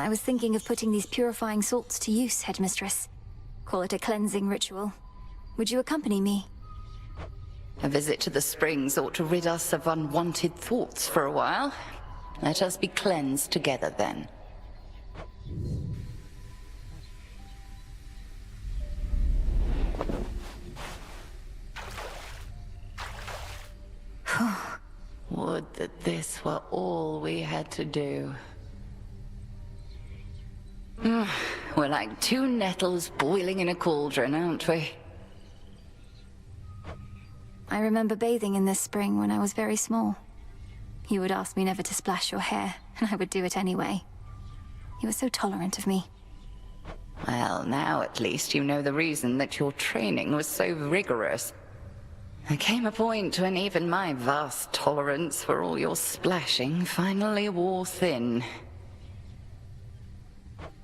I was thinking of putting these purifying salts to use, Headmistress. Call it a cleansing ritual. Would you accompany me? A visit to the springs ought to rid us of unwanted thoughts for a while. Let us be cleansed together then. Would that this were all we had to do. We're like two nettles boiling in a cauldron, aren't we? I remember bathing in this spring when I was very small. You would ask me never to splash your hair, and I would do it anyway. You were so tolerant of me. Well, now at least you know the reason that your training was so rigorous. There came a point when even my vast tolerance for all your splashing finally wore thin.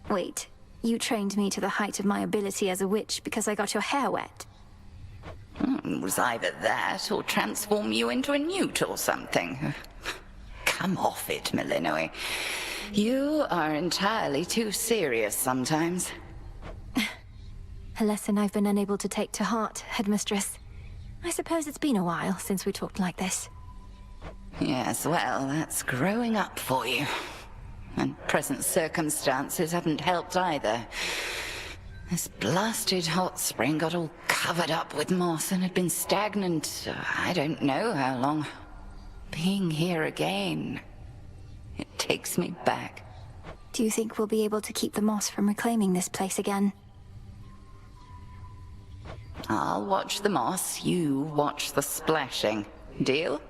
Wait, you trained me to the height of my ability as a witch because I got your hair wet? It was either that or transform you into a newt or something. Come off it, Millenoi. You are entirely too serious sometimes. A lesson I've been unable to take to heart, Headmistress. I suppose it's been a while since we talked like this. Yes, well, that's growing up for you. And present circumstances haven't helped either. This blasted hot spring got all covered up with moss and had been stagnant, I don't know how long. Being here again, it takes me back. Do you think we'll be able to keep the moss from reclaiming this place again? I'll watch the moss, you watch the splashing. Deal?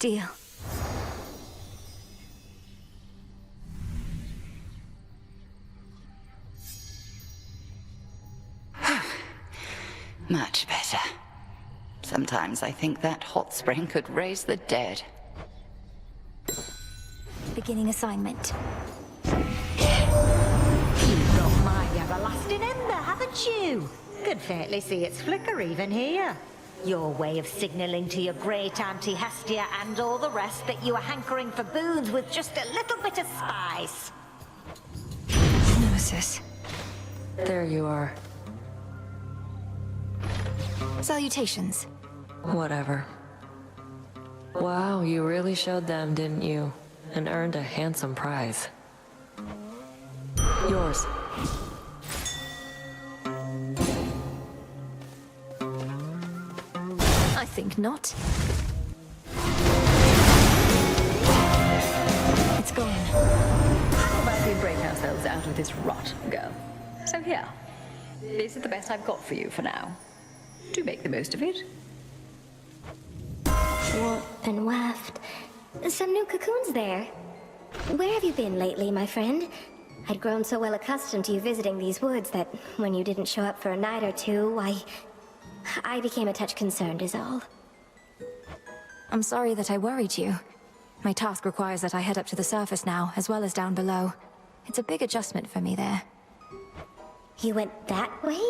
Deal. Much better. Sometimes I think that hot spring could raise the dead. Beginning assignment. You've got my everlasting ember, haven't you? Could fairly see its flicker even here. Your way of signaling to your great Auntie Hestia and all the rest that you are hankering for boons with just a little bit of spice. Nemesis. There you are. Salutations. Whatever. Wow, you really showed them, didn't you? And earned a handsome prize. Yours. I think not. It's gone. How about we break ourselves out of this rot, girl? So here. This is the best I've got for you for now. Do make the most of it. Warp and waft. Some new cocoons there. Where have you been lately, my friend? I'd grown so well accustomed to you visiting these woods that when you didn't show up for a night or two, I became a touch concerned is all. I'm sorry that I worried you. My task requires that I head up to the surface now, as well as down below. It's a big adjustment for me there. You went that way?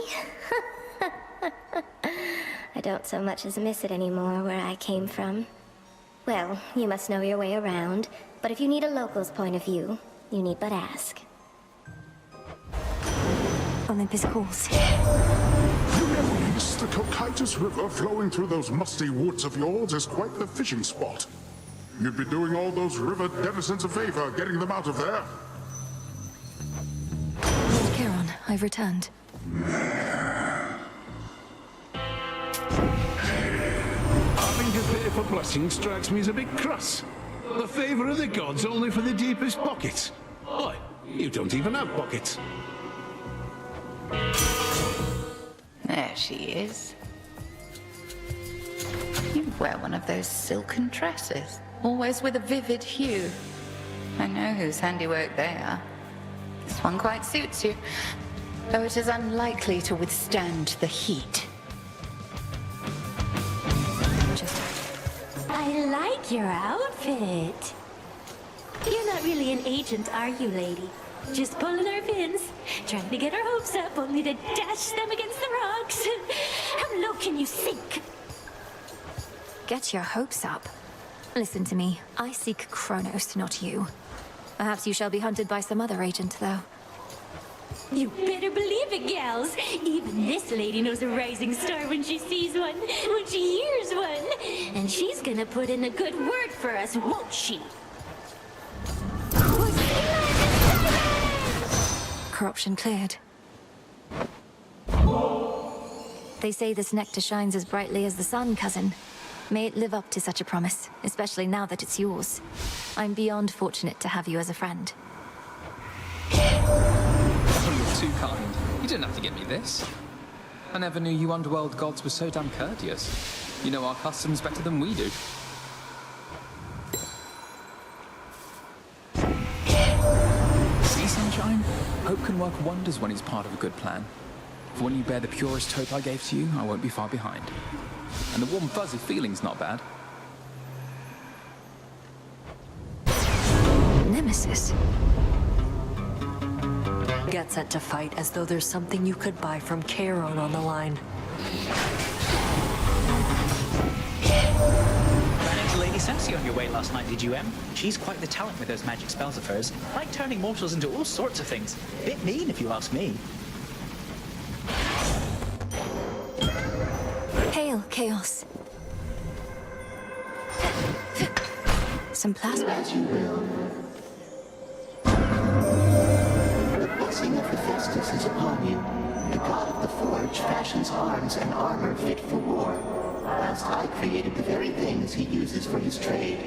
I don't so much as miss it anymore where I came from. Well, you must know your way around, but if you need a local's point of view, you need but ask. Olympus calls. The Cocytus River flowing through those musty woods of yours is quite the fishing spot. You'd be doing all those river denizens a favor getting them out of there. Lord Charon, I've returned. Having to pay for blessings strikes me as a bit crass. The favor of the gods only for the deepest pockets. Why, you don't even have pockets. There she is. You wear one of those silken dresses, always with a vivid hue. I know whose handiwork they are. This one quite suits you, though it is unlikely to withstand the heat. I like your outfit. You're not really an agent, are you, lady? Just pulling our pins, trying to get our hopes up, only to dash them against the rocks. How low can you sink? Get your hopes up. Listen to me. I seek Chronos, not you. Perhaps you shall be hunted by some other agent, though. You better believe it, gals. Even this lady knows a rising star when she sees one, when she hears one. And she's gonna put in a good word for us, won't she? Corruption cleared. They say this nectar shines as brightly as the sun, cousin. May it live up to such a promise, especially now that it's yours. I'm beyond fortunate to have you as a friend. Oh, you're too kind. You didn't have to get me this. I never knew you underworld gods were so damn courteous. You know our customs better than we do. See, Sunshine? Hope can work wonders when he's part of a good plan. For when you bear the purest hope I gave to you, I won't be far behind. And the warm fuzzy feeling's not bad. Nemesis? Get set to fight as though there's something you could buy from Charon on the line. Ran into Lady Cersei on your way last night, did you, Em? She's quite the talent with those magic spells of hers. Like turning mortals into all sorts of things. Bit mean, if you ask me. Hail, Chaos. Some plasma. As you will. The blessing of Hephaestus is upon you. The god of the forge fashions arms and armor fit for war, whilst I created the very things he uses for his trade.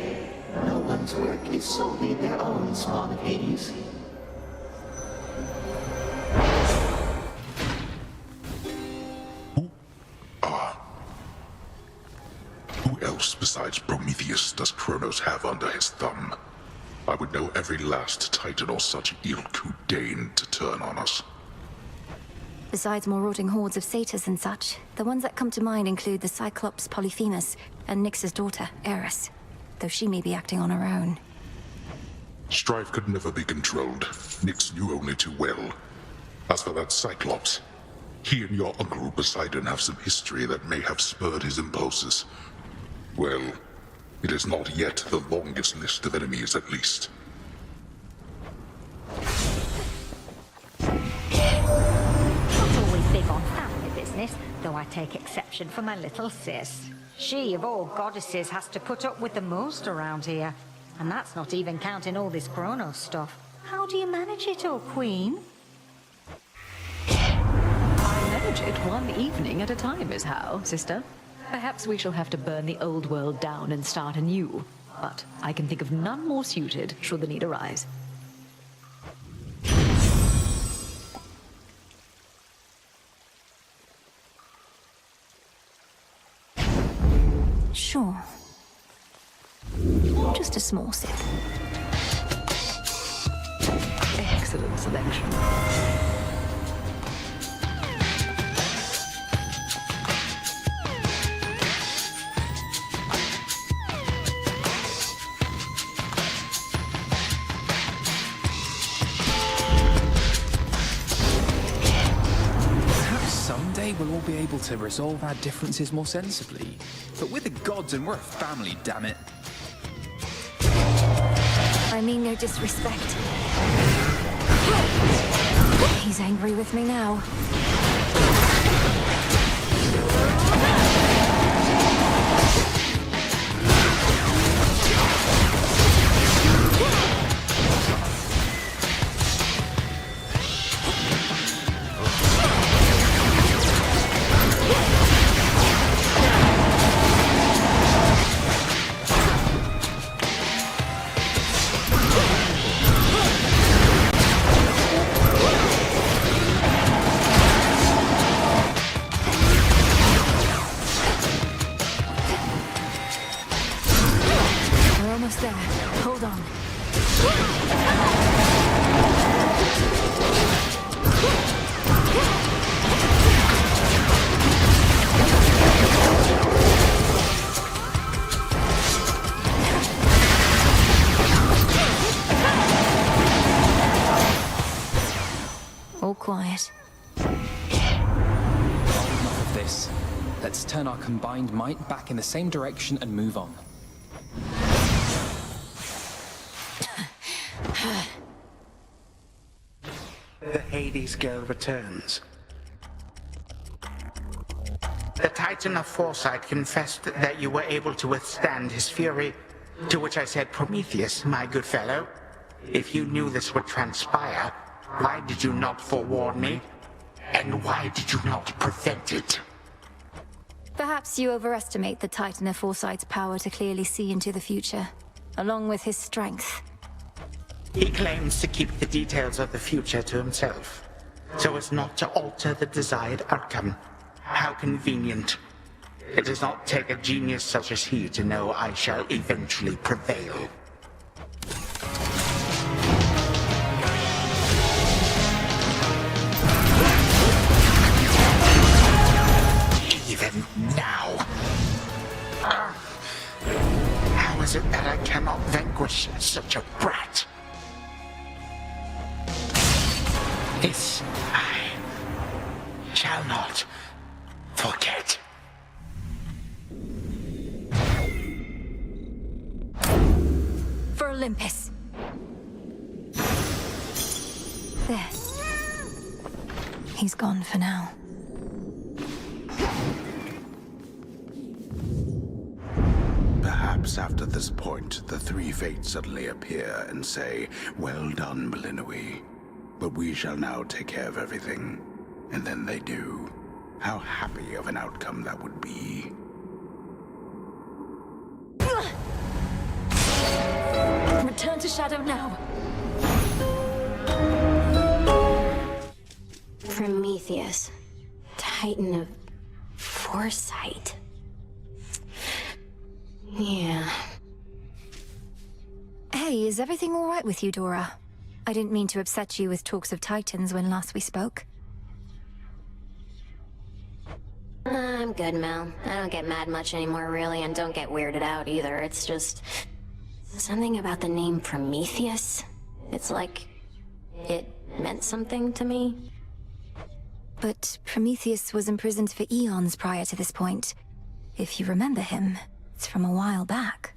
No one's work is solely their own, Spawn of Hades. Who else besides Prometheus does Chronos have under his thumb? I would know every last titan or such ilk who deigned to turn on us. Besides marauding hordes of satyrs and such, the ones that come to mind include the Cyclops Polyphemus and Nyx's daughter, Eris, though she may be acting on her own. Strife could never be controlled. Nyx knew only too well. As for that Cyclops, he and your uncle Poseidon have some history that may have spurred his impulses. Well, it is not yet the longest list of enemies, at least. Not always big on family business, though I take exception for my little sis. She, of all goddesses, has to put up with the most around here. And that's not even counting all this Chronos stuff. How do you manage it all, Queen? I manage it one evening at a time is how, sister. Perhaps we shall have to burn the old world down and start anew. But I can think of none more suited should the need arise. Sure. Just a small sip. Excellent selection. We'll all be able to resolve our differences more sensibly. But we're the gods and we're a family, damn it. I mean no disrespect. He's angry with me now. All quiet. Enough of this. Let's turn our combined might back in the same direction and move on. The Hades girl returns. The Titan of Foresight confessed that you were able to withstand his fury, to which I said, Prometheus, my good fellow, if you knew this would transpire, why did you not forewarn me? And why did you not prevent it? Perhaps you overestimate the Titan of Foresight's power to clearly see into the future, along with his strength. He claims to keep the details of the future to himself, so as not to alter the desired outcome. How convenient. It does not take a genius such as he to know I shall eventually prevail. Even now. How is it that I cannot vanquish such a brat? This I shall not forget. For Olympus. There. He's gone for now. Perhaps after this point, the three fates suddenly appear and say, "Well done, Belinui. But we shall now take care of everything." And then they do. How happy of an outcome that would be. Return to Shadow now. Prometheus, Titan of Foresight. Yeah. Hey, is everything all right with you, Dora? I didn't mean to upset you with talks of Titans when last we spoke. I'm good, Mel. I don't get mad much anymore, really, and don't get weirded out either. It's just something about the name Prometheus. It's like it meant something to me. But Prometheus was imprisoned for eons prior to this point. If you remember him, it's from a while back.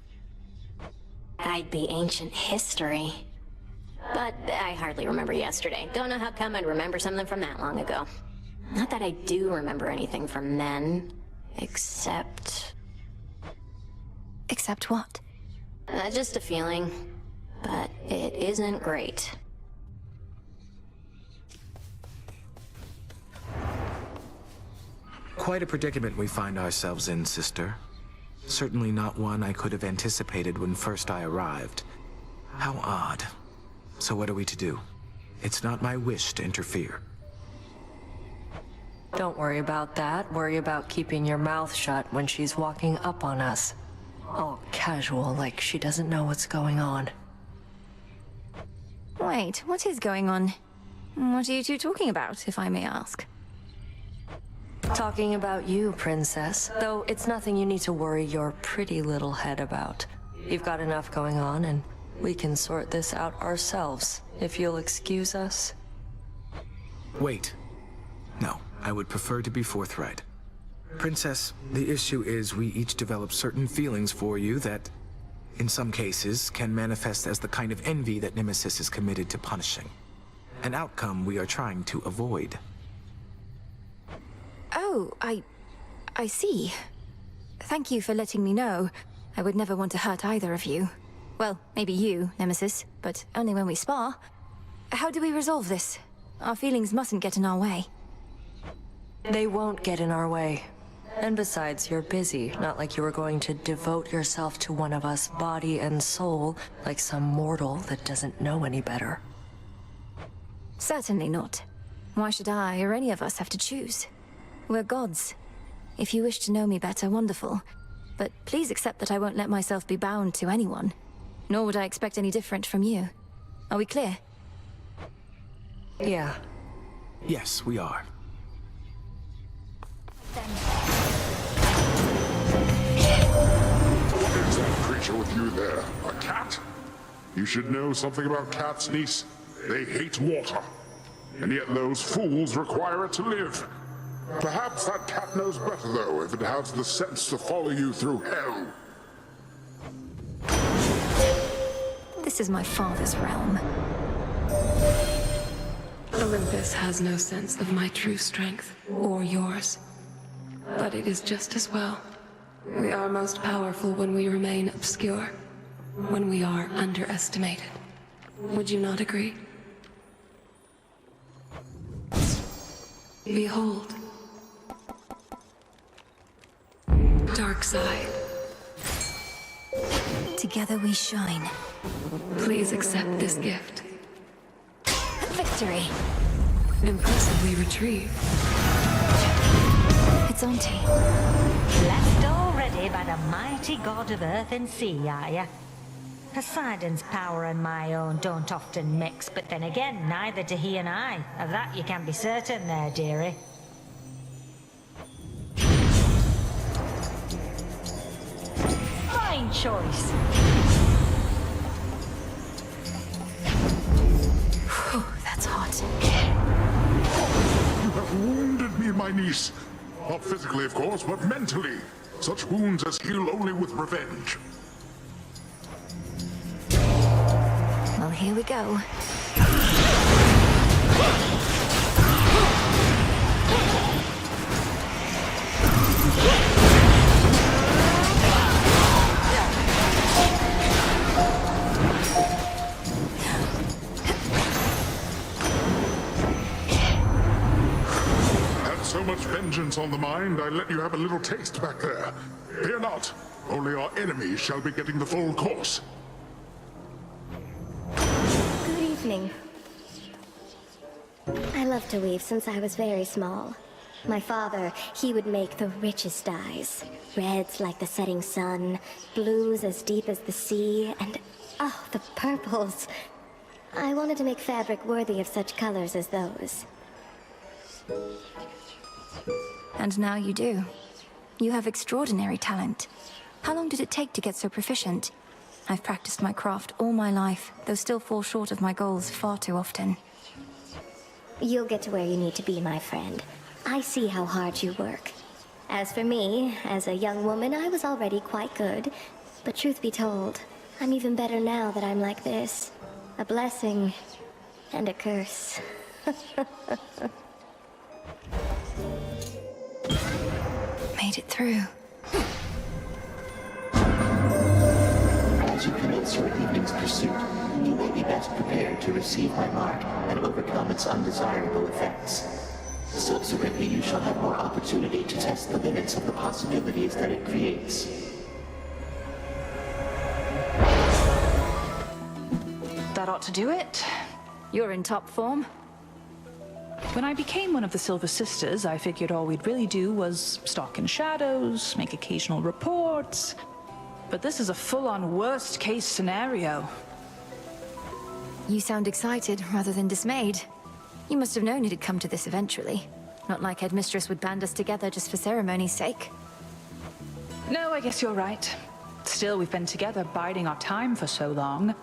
I'd be ancient history. But I hardly remember yesterday. Don't know how come I'd remember something from that long ago. Not that I do remember anything from then, except... Except what? Just a feeling. But it isn't great. Quite a predicament we find ourselves in, sister. Certainly not one I could have anticipated when first I arrived. How odd. So what are we to do? It's not my wish to interfere. Don't worry about that. Worry about keeping your mouth shut when she's walking up on us. All casual, like she doesn't know what's going on. Wait, what is going on? What are you two talking about, if I may ask? Talking about you, Princess. Though it's nothing you need to worry your pretty little head about. You've got enough going on, and we can sort this out ourselves, if you'll excuse us. Wait. No, I would prefer to be forthright. Princess, the issue is we each develop certain feelings for you that, in some cases, can manifest as the kind of envy that Nemesis is committed to punishing. An outcome we are trying to avoid. Oh, I see. Thank you for letting me know. I would never want to hurt either of you. Well, maybe you, Nemesis, but only when we spar. How do we resolve this? Our feelings mustn't get in our way. They won't get in our way. And besides, you're busy, not like you were going to devote yourself to one of us, body and soul, like some mortal that doesn't know any better. Certainly not. Why should I or any of us have to choose? We're gods. If you wish to know me better, wonderful. But please accept that I won't let myself be bound to anyone. Nor would I expect any different from you. Are we clear? Yeah. Yes, we are. What is that creature with you there? A cat? You should know something about cats, niece. They hate water. And yet those fools require it to live. Perhaps that cat knows better, though, if it has the sense to follow you through hell. The This is my father's realm. Olympus has no sense of my true strength, or yours. But it is just as well. We are most powerful when we remain obscure, when we are underestimated. Would you not agree? Behold. Dark side. Together we shine. Please accept this gift. Victory! Impressively retrieved. It's Auntie. Blessed already by the mighty god of earth and sea, are ya? Poseidon's power and my own don't often mix, but then again, neither do he and I. Of that you can be certain there, dearie. Fine choice. Whew, that's hot. You have wounded me, my niece. Not physically, of course, but mentally. Such wounds as heal only with revenge. Well, here we go. Had so much vengeance on the mind, I let you have a little taste back there. Fear not. Only our enemies shall be getting the full course. Good evening. I love to weave since I was very small. My father, he would make the richest dyes. Reds like the setting sun, blues as deep as the sea, and oh, the purples. I wanted to make fabric worthy of such colors as those. And now you do. You have extraordinary talent. How long did it take to get so proficient? I've practiced my craft all my life, though still fall short of my goals far too often. You'll get to where you need to be, my friend. I see how hard you work. As for me, as a young woman, I was already quite good. But truth be told, I'm even better now that I'm like this. A blessing and a curse. Made it through. As you commence your evening's pursuit, you may be best prepared to receive my mark and overcome its undesirable effects. Subsequently, you shall have more opportunity to test the limits of the possibilities that it creates. That ought to do it. You're in top form. When I became one of the Silver Sisters, I figured all we'd really do was stalk in shadows, make occasional reports. But this is a full-on worst-case scenario. You sound excited rather than dismayed. You must have known it'd come to this eventually. Not like Headmistress would band us together just for ceremony's sake. No, I guess you're right. Still, we've been together biding our time for so long.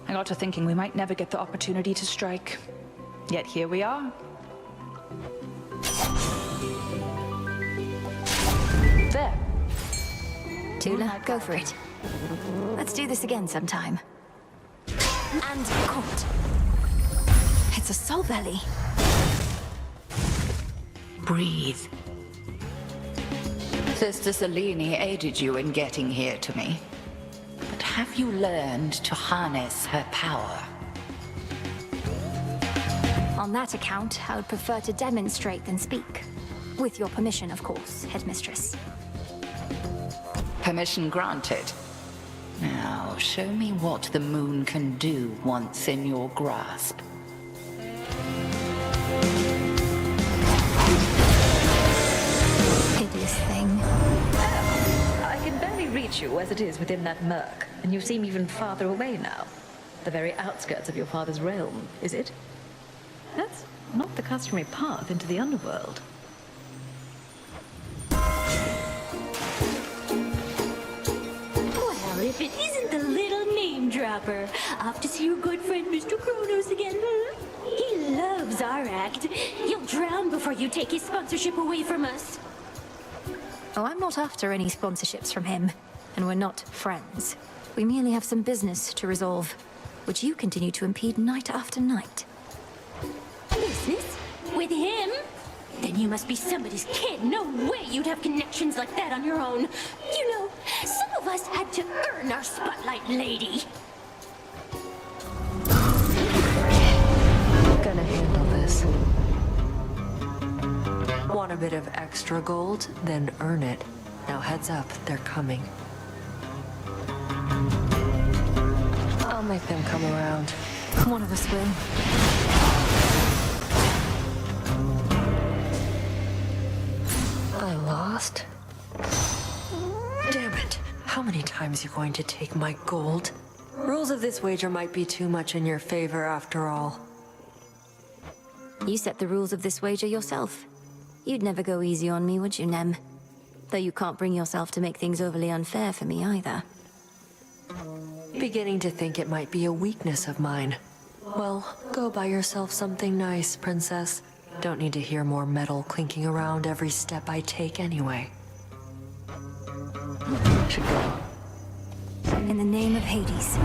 I got to thinking we might never get the opportunity to strike. Yet here we are. There. Tula, go for it. Let's do this again sometime. And caught. It's a soul belly. Breathe. Sister Selene aided you in getting here to me. But have you learned to harness her power? On that account, I would prefer to demonstrate than speak. With your permission, of course, Headmistress. Permission granted. Now, show me what the moon can do once in your grasp. Hideous thing. I can barely reach you as it is within that murk, and you seem even farther away now. The very outskirts of your father's realm, is it? That's not the customary path into the underworld. Well, if it isn't the little name dropper. Off to see your good friend Mr. Chronos again, huh? He loves our act. He'll drown before you take his sponsorship away from us. Oh, I'm not after any sponsorships from him. And we're not friends. We merely have some business to resolve. which you continue to impede night after night. Business? With him? Then you must be somebody's kid. No way you'd have connections like that on your own. You know, some of us had to earn our spotlight, lady. Gonna handle this. Want a bit of extra gold? Then earn it. Now heads up, they're coming. I'll make them come around. One of us will. I lost? Damn it. How many times are you going to take my gold? Rules of this wager might be too much in your favor after all. You set the rules of this wager yourself. You'd never go easy on me, would you, Nem? Though you can't bring yourself to make things overly unfair for me either. Beginning to think it might be a weakness of mine. Well, go buy yourself something nice, princess. Don't need to hear more metal clinking around every step I take anyway. Should go. In the name of Hades.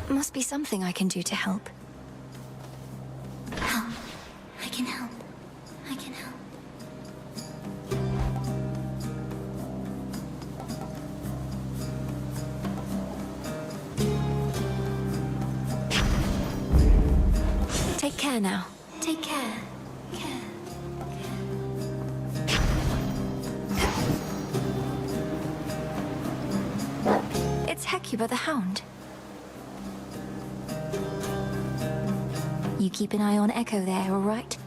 Must be something I can do to help. Help. I can help. I can help. Take care now. Take care. It's Hecuba the Hound. You keep an eye on Echo there, all right?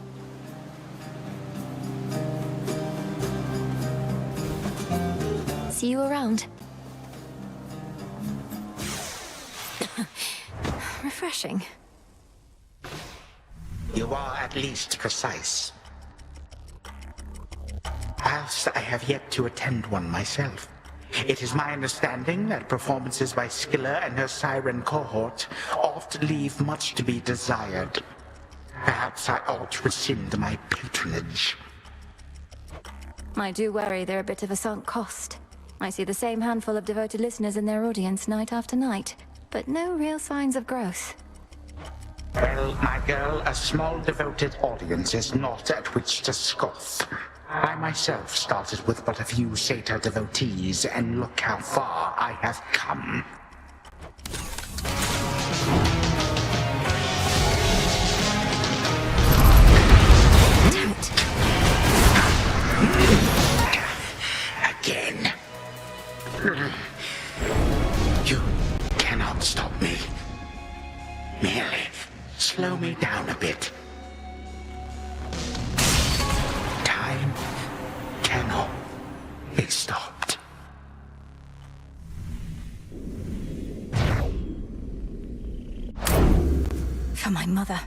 See you around. Refreshing. You are at least precise. As I have yet to attend one myself. It is my understanding that performances by Scylla and her siren cohort oft leave much to be desired. Perhaps I ought to rescind my patronage. I do worry they're a bit of a sunk cost. I see the same handful of devoted listeners in their audience night after night, but no real signs of growth. Well, my girl, a small devoted audience is not at which to scoff. I myself started with but a few satyr devotees, and look how far I have come. Damn it. Again. You cannot stop me. Merely slow me down a bit. Time cannot be stopped. For my mother.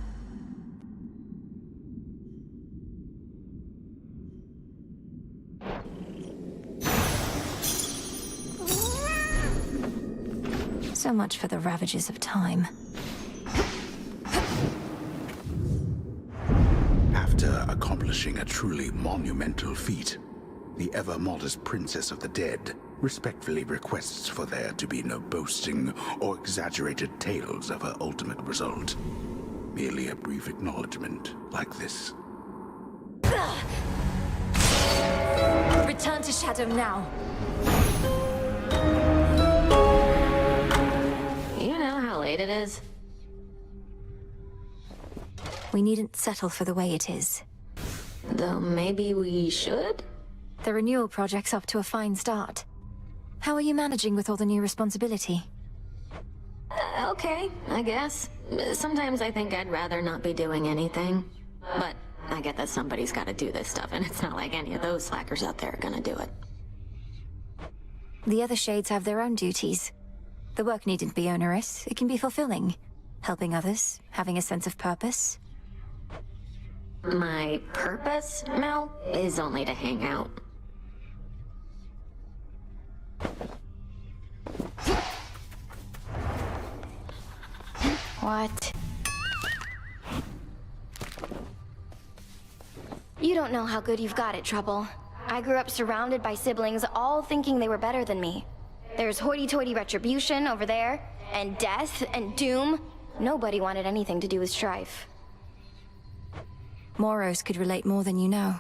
So much for the ravages of time. After accomplishing a truly monumental feat, the ever-modest Princess of the Dead respectfully requests for there to be no boasting or exaggerated tales of her ultimate result. Merely a brief acknowledgement like this. Return to Shadow now. You know how late it is? We needn't settle for the way it is. Though maybe we should? The renewal project's up to a fine start. How are you managing with all the new responsibility? Okay, I guess. Sometimes I think I'd rather not be doing anything. But I get that somebody's gotta do this stuff, and it's not like any of those slackers out there are gonna do it. The other shades have their own duties. The work needn't be onerous. It can be fulfilling. Helping others, having a sense of purpose. My purpose, Mel, is only to hang out. What? You don't know how good you've got it, Trouble. I grew up surrounded by siblings, all thinking they were better than me. There's hoity-toity retribution over there, and death, and doom. Nobody wanted anything to do with strife. Moros could relate more than you know.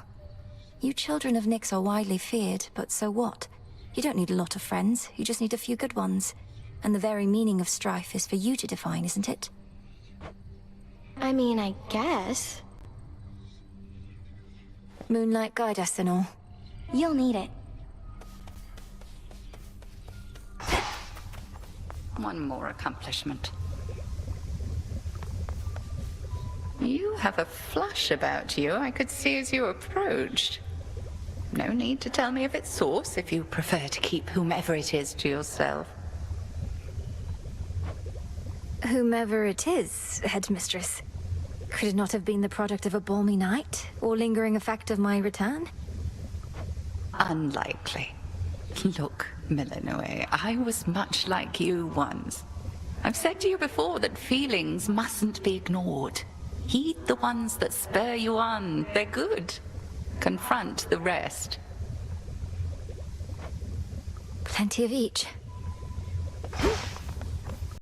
You children of Nyx are widely feared, but so what? You don't need a lot of friends, you just need a few good ones. And the very meaning of strife is for you to define, isn't it? I mean, I guess. Moonlight guide us and all. You'll need it. One more accomplishment. You have a flush about you I could see as you approached. No need to tell me of its source if you prefer to keep whomever it is to yourself. Whomever it is, headmistress. Could it not have been the product of a balmy night, or lingering effect of my return? Unlikely. Look, Milanoe, I was much like you once. I've said to you before that feelings mustn't be ignored. Heed the ones that spur you on. They're good. Confront the rest. Plenty of each.